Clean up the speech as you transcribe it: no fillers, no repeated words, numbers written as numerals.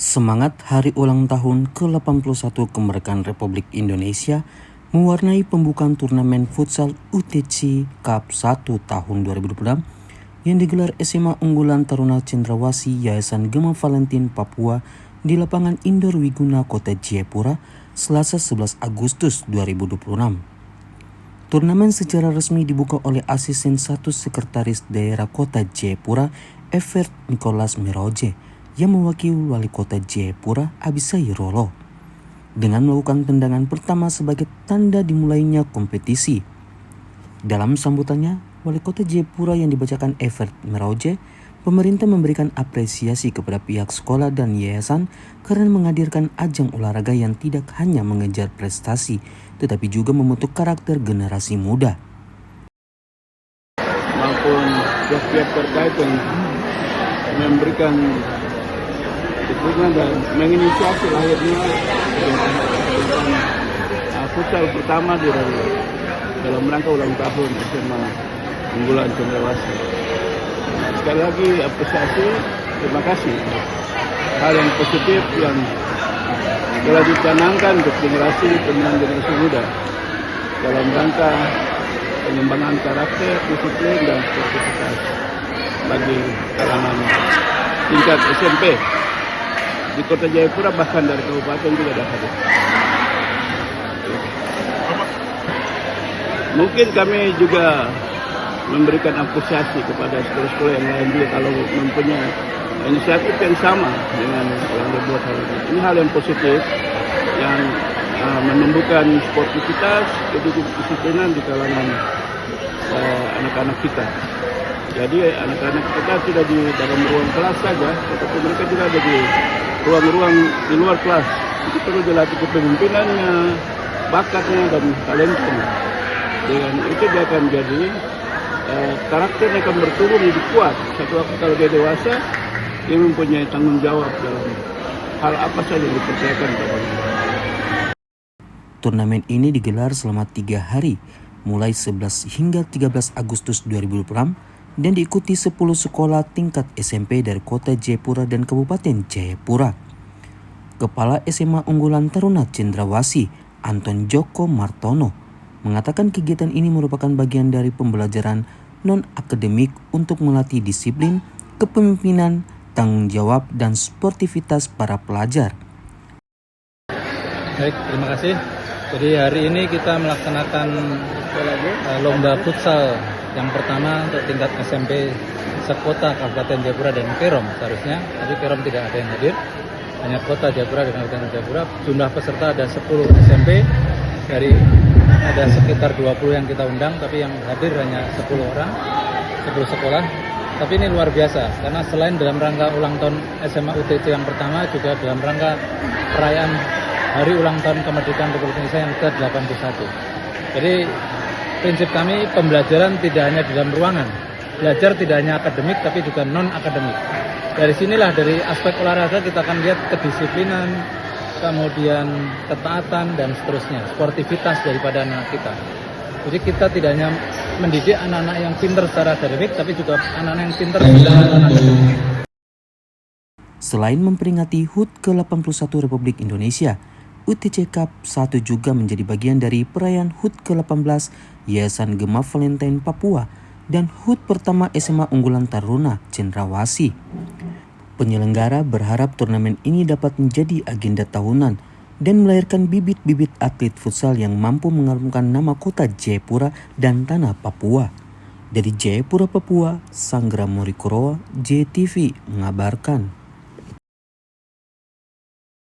Semangat Hari Ulang Tahun ke-81 Kemerdekaan Republik Indonesia mewarnai pembukaan turnamen futsal UTC Cup 1 tahun 2026 yang digelar SMA Unggulan Taruna Cendrawasih Yayasan Gema Valentin Papua di lapangan Indoor Wiguna Kota Jayapura, Selasa 11 Agustus 2026. Turnamen secara resmi dibuka oleh Asisten 1 Sekretaris Daerah Kota Jayapura, Evert Nicholas Meroje, yang mewakili Wali Kota Jayapura, Abisai Rolo, dengan melakukan tendangan pertama sebagai tanda dimulainya kompetisi. Dalam sambutannya, Wali Kota Jayapura yang dibacakan Evert Meroje, pemerintah memberikan apresiasi kepada pihak sekolah dan yayasan karena menghadirkan ajang olahraga yang tidak hanya mengejar prestasi, tetapi juga membentuk karakter generasi muda. Maupun pihak-pihak terkait yang memberikan dukungan dan menginisiasi lahirnya futsal pertama dalam rangka ulang tahun SMA Unggulan Cendrawasih. Sekali lagi apresiasi, terima kasih. Hal yang positif yang telah dicanangkan untuk generasi muda dalam rangka pengembangan karakter, disiplin, dan sportivitas bagi kalangan tingkat SMP di Kota Jayapura, bahkan dari kabupaten juga ada hadir. Mungkin kami juga memberikan apresiasi kepada sekolah-sekolah yang lain juga kalau mempunyai inisiatif yang sama dengan yang dibuat hari ini. Ini hal yang positif yang menumbuhkan sportivitas, kedisiplinan di kalangan anak-anak kita. Jadi anak-anak kita tidak di dalam ruang kelas saja, tetapi mereka juga ada di ruang-ruang di luar kelas. Itu perlu dilatih kepemimpinannya, bakatnya, dan talentanya. Dengan itu dia akan jadi karakternya akan bertumbuh menjadi kuat. Satu waktu kalau dia dewasa, dia mempunyai tanggung jawab dalam hal apa saja yang dipercayakan kepadanya. Turnamen ini digelar selama 3 hari, mulai 11 hingga 13 Agustus 2026 dan diikuti 10 sekolah tingkat SMP dari Kota Jayapura dan Kabupaten Jayapura. Kepala SMA Unggulan Taruna Cendrawasih, Anton Joko Martono, mengatakan kegiatan ini merupakan bagian dari pembelajaran non-akademik untuk melatih disiplin, kepemimpinan, tanggung jawab, dan sportivitas para pelajar. Baik, terima kasih. Jadi hari ini kita melaksanakan lomba futsal yang pertama untuk tingkat SMP sekota Kabupaten Jayapura dan Kerom seharusnya, tapi Kerom tidak ada yang hadir, hanya Kota Jayapura dan Kabupaten Jayapura. Jumlah peserta ada 10 SMP, dari ada sekitar 20 yang kita undang, tapi yang hadir hanya 10 orang, 10 sekolah. Tapi ini luar biasa, karena selain dalam rangka ulang tahun SMA UTC yang pertama, juga dalam rangka perayaan Hari Ulang Tahun Kemerdekaan Republik Indonesia yang ke-81. Jadi prinsip kami pembelajaran tidak hanya di dalam ruangan, belajar tidak hanya akademik tapi juga non-akademik. Dari sinilah, dari aspek olahraga kita akan lihat kedisiplinan, kemudian ketaatan, dan seterusnya, sportivitas daripada anak kita. Jadi kita tidak hanya mendidik anak-anak yang pintar secara akademik, tapi juga anak-anak yang pintar secara non-akademik. Selain memperingati HUT ke-81 Republik Indonesia, UTC Cup 1 juga menjadi bagian dari perayaan HUT ke-18 Yayasan Gema Valentin Papua dan HUT pertama SMA Unggulan Taruna Cendrawasih. Penyelenggara berharap turnamen ini dapat menjadi agenda tahunan dan melahirkan bibit-bibit atlet futsal yang mampu mengharumkan nama Kota Jayapura dan tanah Papua. Dari Jayapura, Papua, Sanggra Morikoroa, JTV mengabarkan.